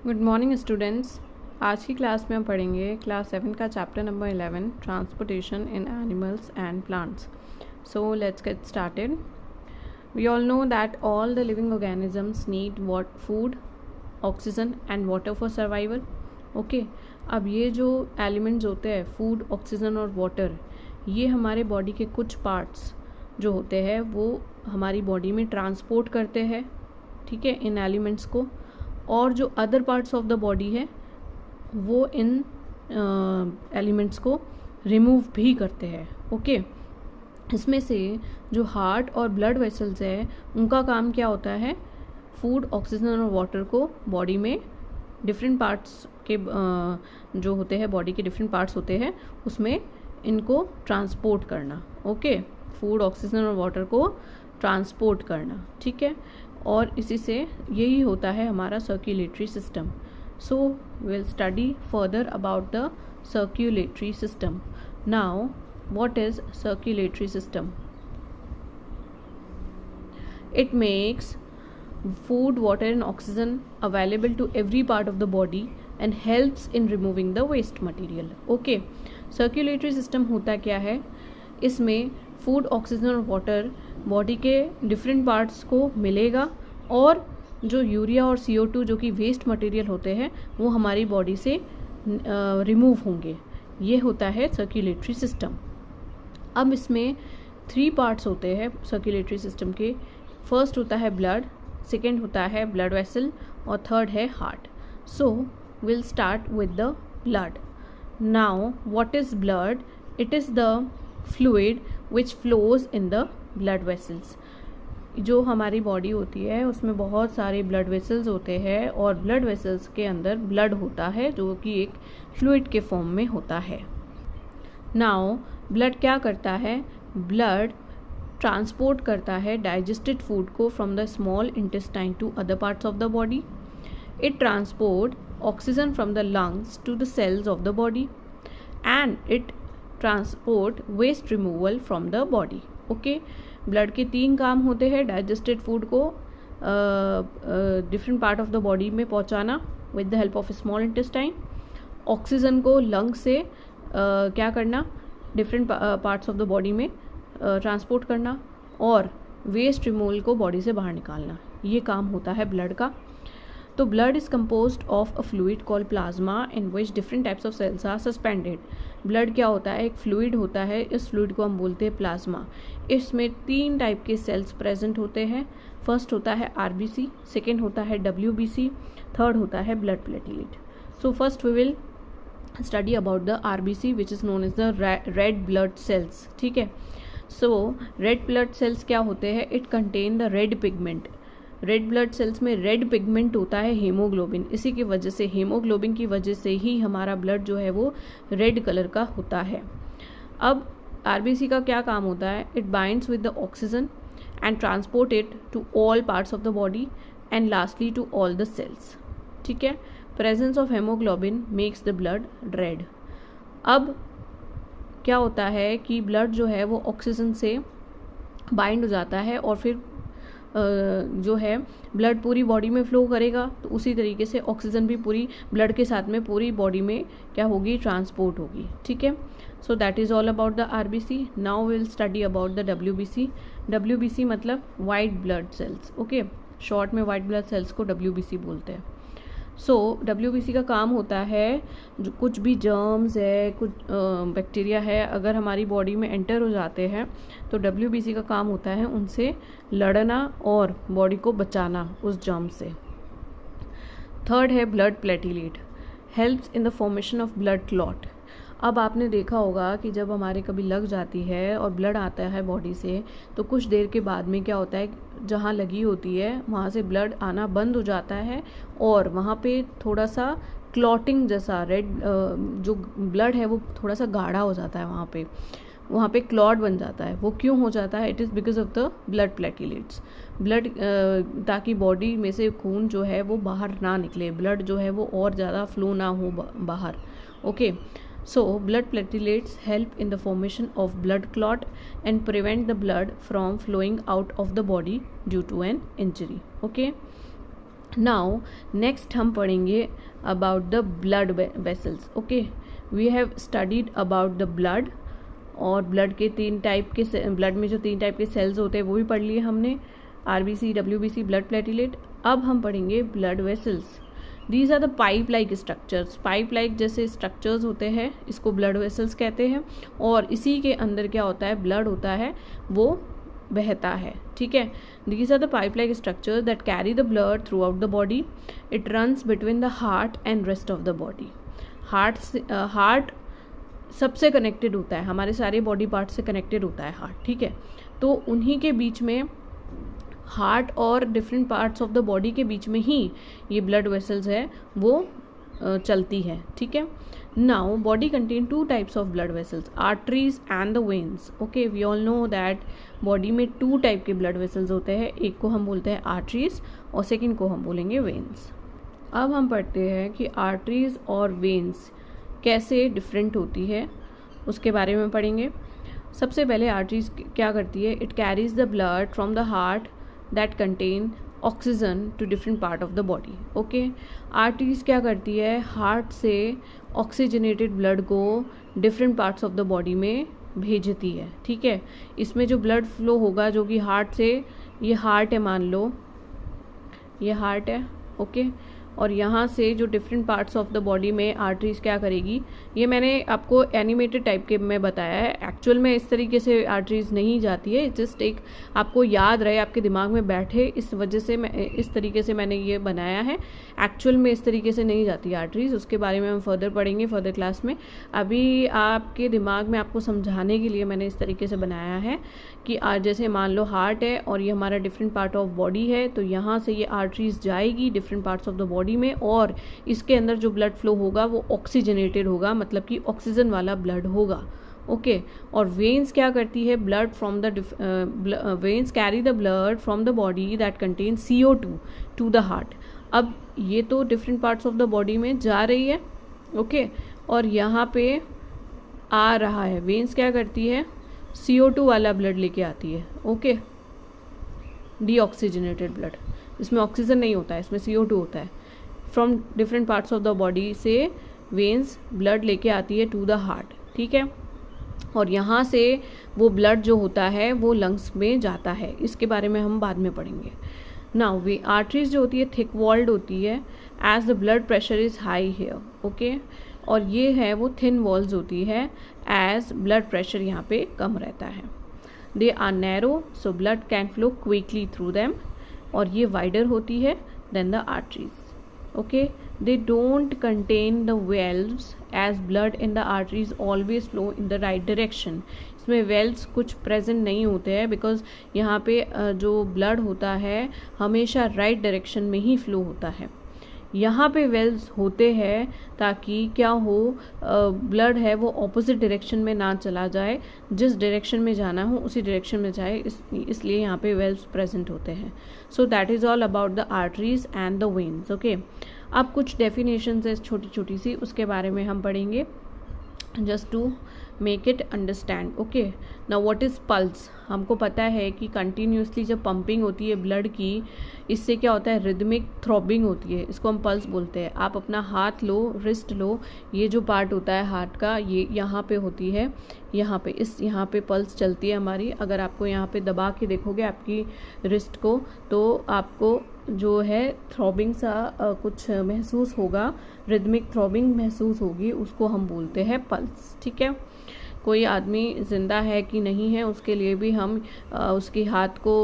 Good morning students. आज की class में हम पढ़ेंगे क्लास 7 का chapter number 11 transportation in animals and plants. So let's get started. We all know that all the living organisms need food, oxygen and water for survival. Okay, अब ये जो elements होते हैं फूड, ऑक्सीजन और water, ये हमारे body के कुछ पार्ट्स जो होते हैं वो हमारी बॉडी में ट्रांसपोर्ट करते हैं, ठीक है, इन एलिमेंट्स को, और जो other parts of the body है वो इन एलिमेंट्स को रिमूव भी करते हैं। ओके, इसमें से जो हार्ट और ब्लड वेसल्स है उनका काम क्या होता है, फूड, ऑक्सीजन और वाटर को बॉडी में डिफरेंट पार्ट्स के जो होते हैं, बॉडी के डिफरेंट पार्ट्स होते हैं, उसमें इनको ट्रांसपोर्ट करना। ओके, फूड, ऑक्सीजन और वाटर को ट्रांसपोर्ट करना, ठीक है, और इसी से यही होता है हमारा circulatory system. So will study further about the circulatory system. Now what is circulatory system? It makes food, water and oxygen available to every part of the body and helps in removing the waste material. Okay, circulatory system होता क्या है? इसमें food, oxygen और water body के different parts को मिलेगा और जो यूरिया और CO2 जो कि वेस्ट मटेरियल होते हैं वो हमारी बॉडी से रिमूव होंगे। ये होता है सर्कुलेटरी सिस्टम। अब इसमें 3 पार्ट्स होते हैं सर्कुलेटरी सिस्टम के। फर्स्ट होता है ब्लड, सेकेंड होता है ब्लड वेसल और थर्ड है heart. So will start with the blood. Now what is blood? It is the fluid which flows in the blood vessels. जो हमारी बॉडी होती है उसमें बहुत सारे ब्लड वेसल्स होते हैं और ब्लड वेसल्स के अंदर ब्लड होता है जो कि एक फ्लूइड के फॉर्म में होता है। नाउ ब्लड क्या करता है? ब्लड ट्रांसपोर्ट करता है डाइजेस्टेड फूड को from the small intestine to other parts of the body. It transport oxygen from the lungs to the cells of the body and it transport waste removal from the body. Okay, blood के 3 काम होते हैं, digested food को different part of the body में पहुंचाना with the help of small intestine, oxygen को lung से क्या करना, different parts of the body में ट्रांसपोर्ट करना, और वेस्ट रिमूवल को बॉडी से बाहर निकालना। ये काम होता है ब्लड का। तो blood is composed of a fluid called plasma in which different types of cells are suspended. Blood क्या होता है? एक फ्लूइड होता है, इस फ्लूइड को हम बोलते हैं प्लाज्मा। इसमें 3 टाइप के सेल्स प्रेजेंट होते हैं। फर्स्ट होता है RBC, सेकेंड होता है WBC, थर्ड होता है blood platelet. So first we will study about the RBC which is known as the red blood cells. ठीक है, सो रेड ब्लड सेल्स क्या होते हैं? It contain the red pigment. Red blood cells में red pigment होता है haemoglobin. इसी की वजह से, हीमोग्लोबिन की वजह से ही हमारा ब्लड जो है वो रेड कलर का होता है। अब RBC का क्या काम होता है? It binds with the oxygen and transport it to all parts of the body and lastly to all the cells. ठीक है, presence of haemoglobin makes the blood red. अब क्या होता है कि ब्लड जो है वो ऑक्सीजन से बाइंड हो जाता है और फिर जो है ब्लड पूरी बॉडी में फ्लो करेगा, तो उसी तरीके से ऑक्सीजन भी पूरी ब्लड के साथ में पूरी बॉडी में क्या होगी, ट्रांसपोर्ट होगी। ठीक है, so that is all about the RBC। Now will study about the WBC। WBC मतलब white blood cells. Okay, short में वाइट ब्लड सेल्स को WBC बोलते हैं। सो WBC का काम होता है, जो कुछ भी जर्म्स है, कुछ बैक्टीरिया है, अगर हमारी बॉडी में एंटर हो जाते हैं तो WBC का काम होता है उनसे लड़ना और बॉडी को बचाना उस जर्म से। थर्ड है blood platelet, helps in the formation of blood clot. अब आपने देखा होगा कि जब हमारे कभी लग जाती है और ब्लड आता है बॉडी से, तो कुछ देर के बाद में क्या होता है, जहाँ लगी होती है वहाँ से ब्लड आना बंद हो जाता है और वहाँ पे थोड़ा सा क्लॉटिंग जैसा रेड जो ब्लड है वो थोड़ा सा गाढ़ा हो जाता है, वहाँ पे क्लॉट बन जाता है। वो क्यों हो जाता है? It is because of the blood platelets. Blood ताकि बॉडी में से खून जो है वो बाहर ना निकले, ब्लड जो है वो और ज़्यादा फ्लो ना हो बाहर। Okay, so blood platelets help in the formation of blood clot and prevent the blood from flowing out of the body due to an injury. Okay, now next हम पढ़ेंगे about the blood vessels. Okay, we have studied about the blood, और blood के 3 type के, blood में जो 3 type के sales होते हैं वो भी पढ़ लिए हमने, आरबीसी, डब्ल्यूबीसी, ब्लड प्लेटिलेट. अब हम पढ़ेंगे blood vessels. These are the pipe like structures. Pipe like जैसे स्ट्रक्चर्स होते हैं, इसको ब्लड वेसल्स कहते हैं. और इसी के अंदर क्या होता है, ब्लड होता है, वो बहता है. ठीक है, these are the pipe like structures that carry the blood throughout the body. It runs between the heart and rest of the body. Heart सबसे कनेक्टेड होता है, हमारे सारे बॉडी पार्ट से कनेक्टेड होता है हार्ट. ठीक है, तो उन्हीं के बीच में, हार्ट और different parts of the body के बीच में ही ये ब्लड वेसल्स है वो चलती है. ठीक है, now body contain 2 types of blood vessels, arteries and the veins. Okay, we all know that body में 2 टाइप के ब्लड वेसल्स होते हैं. एक को हम बोलते हैं आर्टरीज और सेकेंड को हम बोलेंगे वेन्स. अब हम पढ़ते हैं कि आर्टरीज और वेन्स कैसे डिफरेंट होती है, उसके बारे में पढ़ेंगे. सबसे पहले आर्टरीज क्या करती है, it carries the blood from the heart that contain oxygen to different part of the body. Okay, arteries क्या करती है, हार्ट से ऑक्सीजनेटेड ब्लड को different parts of the body में भेजती है. ठीक है, इसमें जो ब्लड फ्लो होगा, जो कि हार्ट से, ये हार्ट है, मान लो ये हार्ट है. ओके, और यहाँ से जो different parts of the body में आर्टरीज क्या करेगी, ये मैंने आपको एनिमेटेड टाइप के में बताया है. एक्चुअल में इस तरीके से आर्टरीज नहीं जाती है, जस्ट एक आपको याद रहे, आपके दिमाग में बैठे, इस वजह से मैं इस तरीके से मैंने ये बनाया है. एक्चुअल में इस तरीके से नहीं जाती आर्टरीज, उसके बारे में हम फर्दर पढ़ेंगे फर्दर क्लास में. अभी आपके दिमाग में आपको समझाने के लिए मैंने इस तरीके से बनाया है कि जैसे मान लो हार्ट है और ये हमारा डिफरेंट पार्ट ऑफ बॉडी है, तो यहाँ से ये आर्टरीज जाएगी different parts of the body में, और इसके अंदर जो ब्लड फ्लो होगा वो ऑक्सीजनेटेड होगा, मतलब कि ऑक्सीजन वाला ब्लड होगा. ओके, और वेन्स क्या करती है, blood from the veins carry the blood from the body that contain CO2 to the heart. अब ये तो different parts of the body में जा रही है. ओके, और यहाँ पे आ रहा है, वेन्स क्या करती है, CO2 वाला ब्लड लेके आती है. ओके, डीऑक्सीजनेटेड ब्लड, इसमें ऑक्सीजन नहीं होता है, इसमें CO2 होता है. From different parts of the body से वेन्स ब्लड लेके आती है टू द हार्ट. ठीक है, और यहाँ से वो ब्लड जो होता है वो लंग्स में जाता है, इसके बारे में हम बाद में पढ़ेंगे. नाउ वे आर्टरीज जो होती है थिक वॉल्ड होती है, as the blood pressure is high here. ओके, और ये है वो थिन वॉल्स होती है, एज ब्लड प्रेशर यहाँ पे कम रहता है. They are narrow, so blood can flow quickly through them, और ये वाइडर होती है than the arteries. Okay, they don't contain the valves as blood in the arteries always flow in the right direction. इसमें valves कुछ present नहीं होते हैं, because यहाँ पे जो ब्लड होता है हमेशा राइट डायरेक्शन में ही फ्लो होता है. यहाँ पे वेल्व्स होते हैं ताकि क्या हो, ब्लड है वो ऑपोजिट डायरेक्शन में ना चला जाए, जिस डायरेक्शन में जाना हो उसी डायरेक्शन में जाए, इसलिए यहाँ पे वेल्व्स प्रेजेंट होते हैं. So that is all about the arteries and the veins. Okay, अब कुछ डेफिनेशंस है छोटी छोटी सी, उसके बारे में हम पढ़ेंगे just to make it understand. Okay, now what is pulse. हमको पता है कि कंटिन्यूसली जब पंपिंग होती है ब्लड की, इससे क्या होता है, रिदमिक थ्रॉबिंग होती है, इसको हम पल्स बोलते हैं. आप अपना हाथ लो, रिस्ट लो, ये जो पार्ट होता है हार्ट का, ये यहाँ पे होती है, यहाँ पे यहाँ पे पल्स चलती है हमारी. अगर आपको यहाँ पे दबा के देखोगे आपकी रिस्ट को, तो आपको जो है थ्रॉबिंग सा कुछ महसूस होगा, रिदमिक थ्रॉबिंग महसूस होगी, उसको हम बोलते हैं पल्स. ठीक है, कोई आदमी ज़िंदा है कि नहीं है उसके लिए भी हम उसके हाथ को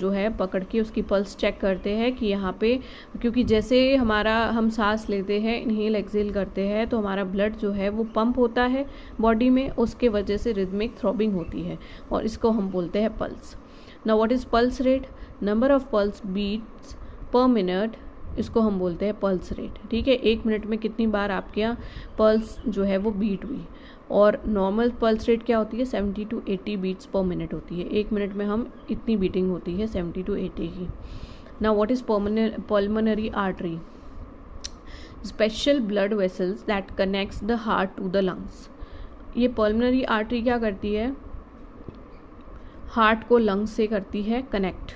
जो है पकड़ के उसकी पल्स चेक करते हैं कि यहाँ पे, क्योंकि जैसे हम सांस लेते हैं, इनहेल एक्सेल करते हैं, तो हमारा ब्लड जो है वो पंप होता है बॉडी में, उसके वजह से रिदमिक थ्रॉबिंग होती है, और इसको हम बोलते हैं pulse. Now what is pulse rate, number of pulse beats per minute, इसको हम बोलते हैं पल्स रेट. ठीक है, 1 मिनट में कितनी बार आपके यहाँ पल्स जो है वो बीट हुई. और नॉर्मल पल्स रेट क्या होती है, 70 to 80 बीट्स पर मिनट होती है. 1 मिनट में हम इतनी बीटिंग होती है 70 to 80 की. Now what is pulmonary artery, special blood vessels that connects the heart to the lungs. ये पल्मोनरी आर्टरी क्या करती है, हार्ट को लंग्स से करती है कनेक्ट.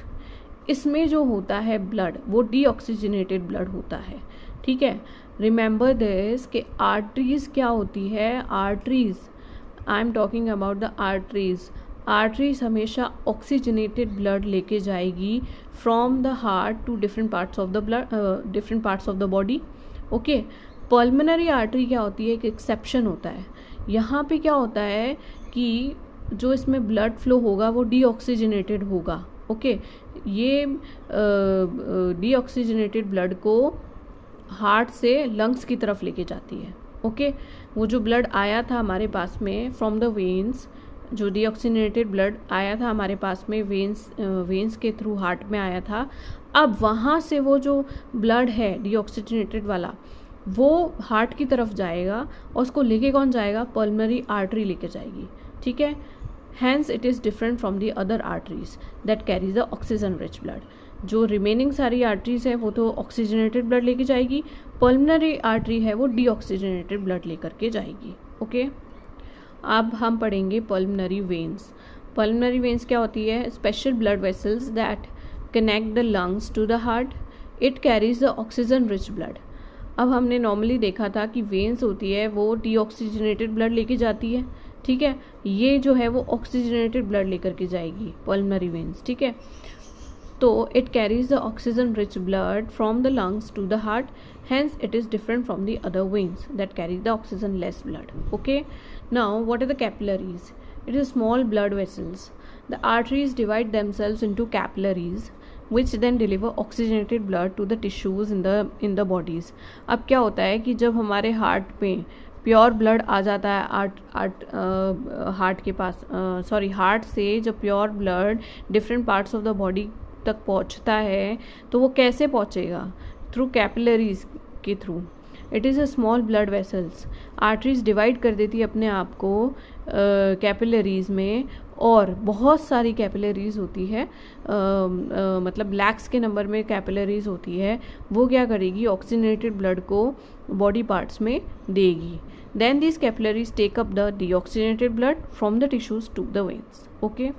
इसमें जो होता है ब्लड वो डीऑक्सीजनेटेड ब्लड होता है, ठीक है। रिमेंबर दिस कि आर्टरीज क्या होती है, arteries, I am talking about the arteries. Arteries हमेशा ऑक्सीजनेटेड ब्लड लेके जाएगी from the heart to different parts of the blood, different parts of the body, okay. Pulmonary artery क्या होती है, एक एक्सेप्शन होता है। यहाँ पे क्या होता है कि जो इसमें ब्लड फ्लो होगा वो डीऑक्सीजनेटेड होगा, ओके। ये डीऑक्सीजनेटेड ब्लड को हार्ट से लंग्स की तरफ लेके जाती है, ओके। वो जो ब्लड आया था हमारे पास में फ्रॉम द वेन्स, जो डीऑक्सीजनेटेड ब्लड आया था हमारे पास में वेन्स के थ्रू हार्ट में आया था, अब वहाँ से वो जो ब्लड है डीऑक्सीजनेटेड वाला वो हार्ट की तरफ जाएगा और उसको लेके कौन जाएगा, पल्मोनरी आर्टरी लेके जाएगी, ठीक है। Hence it is different from the other arteries that carries the oxygen rich blood. जो रिमेनिंग सारी आर्टरीज है वो तो ऑक्सीजनेटेड ब्लड लेके जाएगी, पल्मोनरी आर्टरी है वो डीऑक्सीजनेटेड ब्लड लेकर के जाएगी, ओके। अब हम पढ़ेंगे पल्मोनरी वेन्स। पल्मोनरी वेन्स क्या होती है, special blood vessels that connect the lungs to the heart, it carries the oxygen rich blood. अब हमने नॉर्मली देखा था कि वेन्स होती है वो डीऑक्सीजनेटेड ब्लड लेके जाती है, ठीक है। ये जो है वो ऑक्सीजनेटेड ब्लड लेकर के जाएगी पल्मोनरी वेन्स, ठीक है। तो it carries the oxygen rich blood from the lungs to the heart, hence it is different from the other veins that carry the oxygen less blood, okay. Now what are the capillaries? It is small blood vessels. The arteries divide themselves into capillaries which then deliver oxygenated blood to the tissues in the bodies. अब क्या होता है कि जब हमारे heart में pure blood आ जाता है हार्ट के पास, हार्ट से जब pure blood different parts of the body तक पहुंचता है तो वो कैसे पहुंचेगा, थ्रू कैपिलरीज के through. It is a small blood vessels, arteries divide कर देती है अपने आप को कैपिलरीज में, और बहुत सारी कैपिलरीज होती है, मतलब लैक्स के नंबर में कैपिलरीज होती है। वो क्या करेगी, ऑक्सीजनेटेड ब्लड को बॉडी पार्ट्स में देगी। Then this capillaries take up the deoxygenated blood from the tissues to the veins, okay.